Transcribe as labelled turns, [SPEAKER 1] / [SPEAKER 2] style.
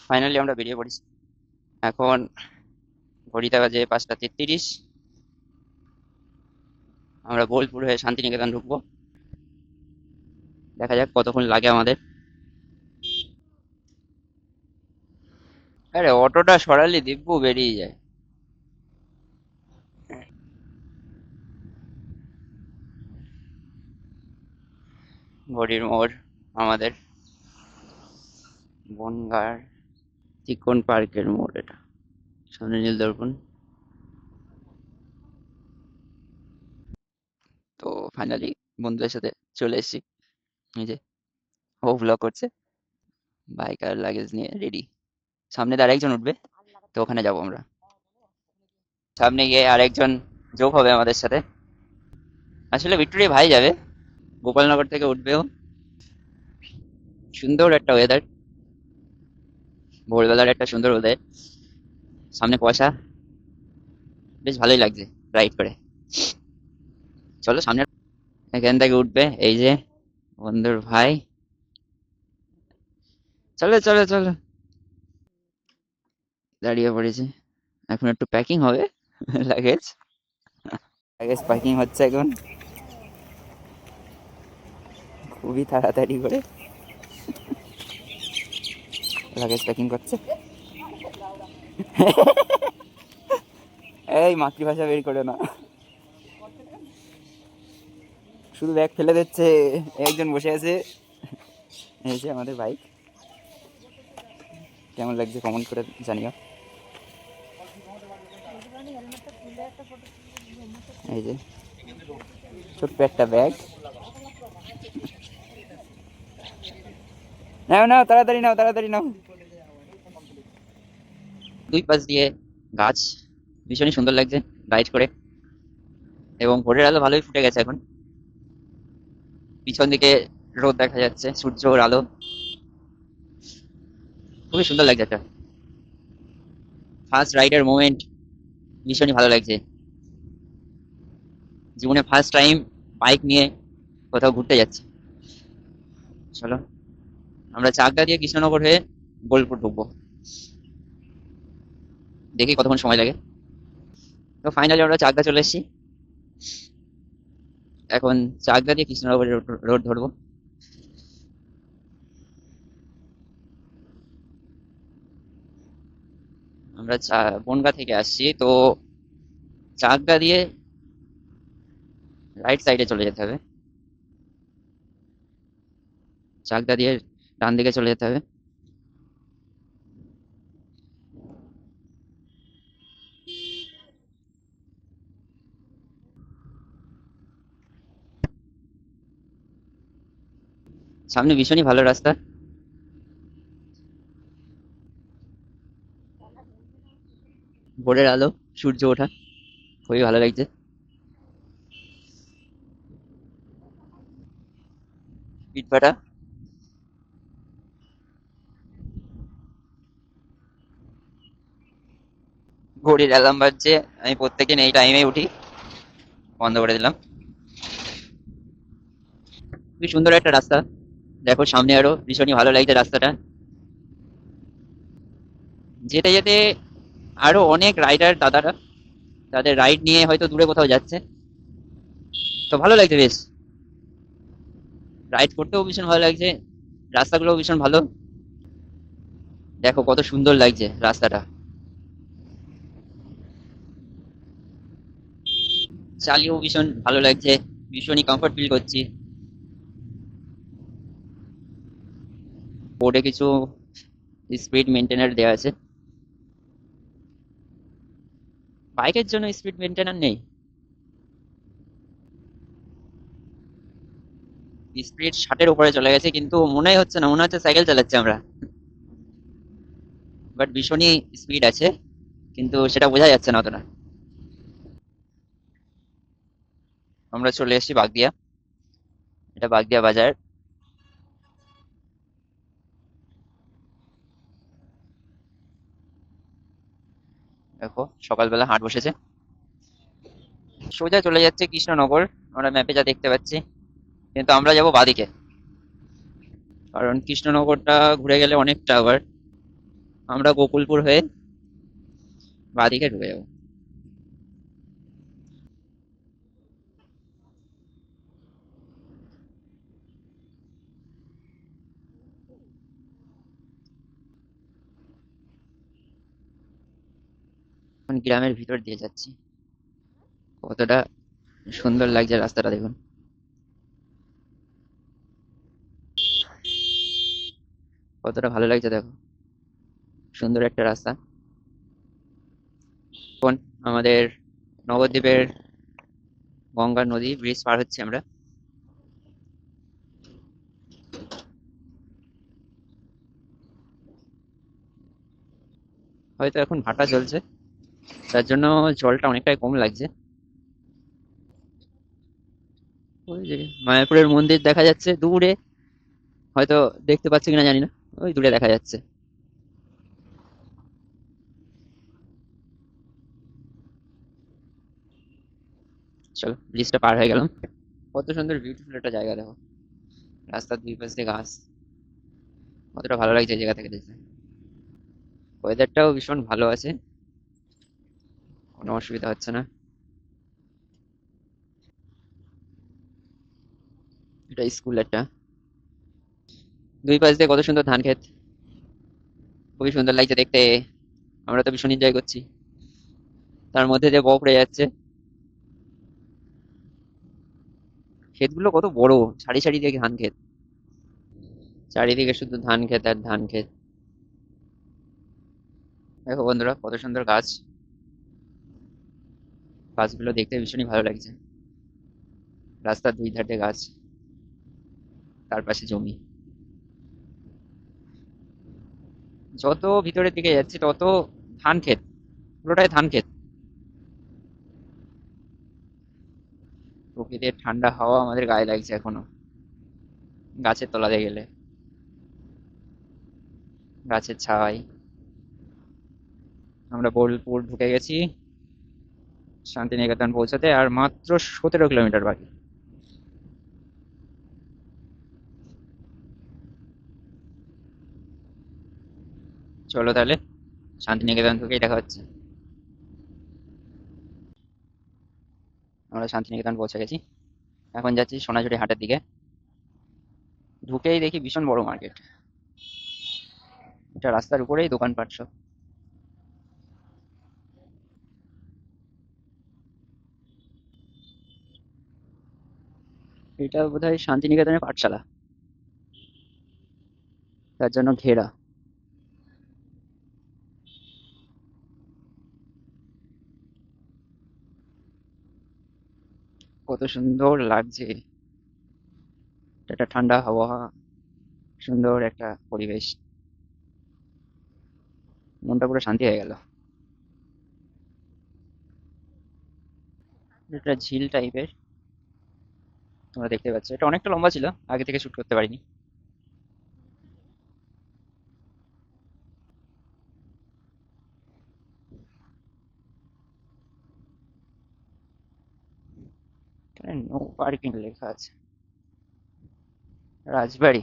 [SPEAKER 1] Finally আমরা বেরিয়ে পড়েছি। এখন ঘড়িতে বাজে 5টা 33। আমরা বোলপুর হয়ে শান্তিনিকেতন ঢুকবো। দেখা যাক কতক্ষণ লাগে আমাদের। আরে অটোটা সরালি দিব্যু বেরিয়ে যায়। ঘড়ির মোড় আমাদের বনগাঁ চিকন পার্কের মোড় এটা। সামনে নীল দর্পণ। তো ফাইনালি বন্ধুদের সাথে চলে এসেছি। এই যে ও ভ্লগ করছে, বাইক আর লাগেজ নিয়ে রেডি। সামনে দিয়ে আরেকজন উঠবে, তো ওখানে যাবো আমরা। সামনে গিয়ে আরেকজন যোগ হবে আমাদের সাথে। আসলে ভিক্টোরিয়া ভাই যাবে, গোপালনগর থেকে উঠবে ও। সুন্দর একটা ওয়েদার, ভোরবেলার একটা সুন্দর ওয়েদার। সামনে কুয়াশা, বেশ ভালোই লাগছে রাইড করে। চলো সামনে, এখান থেকে উঠবে এই যে বন্ধুর ভাই। চলো চলো চলো, দাঁড়িয়ে পড়েছে। এখন একটু প্যাকিং হবে লাগেজ। লাগেজ প্যাকিং হচ্ছে এখন, খুবই তাড়াতাড়ি করে লাগেজ প্যাকিং করছে। এই মাতৃভাষা বের করে না, শুধু ব্যাগ ফেলে দিচ্ছে। একজন বসে আছে, এই যে আমাদের বাইক। কেমন লাগছে কমেন্ট করে জানিও। এই যে ছোট্ট একটা ব্যাগ। নাও নাও, তাড়াতাড়ি নাও, তাড়াতাড়ি নাও। দুই পাশ দিয়ে গাছ, ভীষণই সুন্দর লাগছে রাইড করে। এবং ভোরের আলো ভালোই ফুটে গেছে এখন। পিছন দিকে রোদ দেখা যাচ্ছে, সূর্যর আলো। খুবই সুন্দর লাগছে একটা ফার্স্ট রাইডের মোমেন্ট। ভীষণই ভালো লাগছে। জীবনে ফার্স্ট টাইম বাইক নিয়ে কোথাও ঘুরতে যাচ্ছি। চলো আমরা চাকদা দিয়ে কৃষ্ণনগর হয়ে বোলপুর ঢুকবো। দেখি কতক্ষণ সময় লাগে। তো ফাইনালি আমরা চাকদা চলে এসেছি। এখন চাকদা দিয়ে কৃষ্ণনগর রোড ধরবো। আমরা বনগাঁ থেকে আসছি, তো চাকদা দিয়ে রাইট সাইডে চলে যেতে হবে। চাকদা দিয়ে ডান দিকে চলে যেতে হবে। সামনে ভীষণই ভালো রাস্তা, ভোরের আলো, সূর্য ওঠা, খুবই ভালো লাগছে। ইটভাটা, ঘড়ির অ্যালার্ম বাজছে। আমি প্রত্যেকদিন এই টাইমে উঠি, বন্ধ করে দিলাম। খুবই সুন্দর একটা রাস্তা। দেখো সামনে আরো ভীষণই ভালো লাগছে রাস্তাটা। যেতে যেতে আরো অনেক রাইডার দাদারা তাদের রাইড নিয়ে হয়তো দূরে কোথাও যাচ্ছে, তো ভালো লাগছে বেশ। রাইড করতেও ভীষণ ভালো লাগছে, রাস্তাগুলোও ভীষণ ভালো। দেখো কত সুন্দর লাগছে রাস্তাটা, চালিয়েও ভীষণ ভালো লাগছে, ভীষণই কমফর্ট ফিল করছি। বোর্ডে কিছু স্পিড মেনটেনার দেওয়া আছে। বাইকের জন্য স্পিড মেনটেনার নেই, স্পিড 60-এর উপরে চলে গেছে, কিন্তু মনে হচ্ছে না, মনে হচ্ছে সাইকেল চালাচ্ছি আমরা। বাট ভীষণই স্পিড আছে, কিন্তু সেটা বোঝা যাচ্ছে না অতটা। আমরা চলে এসেছি বাগদিয়া, এটা বাগদিয়া বাজার। দেখো সকালবেলা হাট বসেছে। সোজা চলে যাচ্ছে কৃষ্ণনগর, আমরা ম্যাপে যা দেখতে পাচ্ছি। কিন্তু আমরা যাব বাদিকে, কারণ কৃষ্ণনগরটা ঘুরে গেলে অনেকটা আবার। আমরা গোকুলপুর হয়ে বাঁদিকে ঢুকে যাবো। এখন গ্রামের ভিতর দিয়ে যাচ্ছি। কতটা সুন্দর লাগছে রাস্তাটা দেখুন। কতটা ভালো লাগছে দেখো। সুন্দর একটা রাস্তা। এখন আমাদের নবদ্বীপের গঙ্গা নদী ব্রিজ পার হচ্ছে আমরা। হয়তো এখন ভাটা চলছে, তার জন্য জলটা অনেকটাই কম লাগছে। ওই যে মায়াপুরের মন্দির দেখা যাচ্ছে দূরে, হয়তো দেখতে পাচ্ছি কিনা জানি না, ওই দূরে দেখা যাচ্ছে। চলো ব্রিজটা পার হয়ে গেলাম। কত সুন্দর বিউটিফুল একটা জায়গা দেখো, রাস্তার দুই পাশ দিয়ে ঘাস। কতটা ভালো লাগছে এই জায়গা থেকে দেখতে। ওয়েদারটাও ভীষণ ভালো আছে, কোনো অসুবিধা হচ্ছে না। এটা স্কুল একটা, দুই পাশ দিয়ে কত সুন্দর ধান ক্ষেত, খুবই সুন্দর লাগছে দেখতে। আমরা তো ভীষণ এনজয় করছি, তার মধ্যে দিয়ে বক উড়ে যাচ্ছে। ক্ষেতগুলো কত বড়, সারি সারি দিয়ে ধান ক্ষেত, চারিদিকে শুধু ধান ক্ষেত আর ধান ক্ষেত। দেখো বন্ধুরা কত সুন্দর গাছ, গাছগুলো দেখতে ভীষণই ভালো লাগছে। রাস্তার দুই ধারে গাছ, তার পাশে জমি। যত ভিতরের দিকে যাচ্ছি তত ধান ক্ষেত, পুরোটাই ধান ক্ষেত। প্রকৃতির ঠান্ডা হাওয়া আমাদের গায়ে লাগছে এখনো, গাছের তলাতে গেলে, গাছের ছাওয়ায়। আমরা বোলপুর ঢুকে গেছি, শান্তিনিকেতন পৌঁছাতে আর মাত্র 17 কিলোমিটার বাকি। চলো তাহলে, শান্তিনিকেতন থেকেই দেখা হচ্ছে। আমরা শান্তিনিকেতন পৌঁছে গেছি, এখন যাচ্ছি সোনাঝুরি হাটের দিকে। ঢুকেই দেখি ভীষণ বড় মার্কেট, এটা রাস্তার উপরেই দোকানপাট সব। এটা বোধহয় শান্তিনিকেতনের পাঠশালা, তার জন্য ঘেরা। কত সুন্দর লাগছে, একটা ঠান্ডা হাওয়া, সুন্দর একটা পরিবেশ, মনটা পুরো শান্তি হয়ে গেল। এটা ঝিল টাইপের, তোমরা দেখতে পাচ্ছ, এটা অনেকটা লম্বা ছিল, আগে থেকে শুট করতে পারিনি। এখানে নো পার্কিং লেখা আছে। রাজবাড়ি,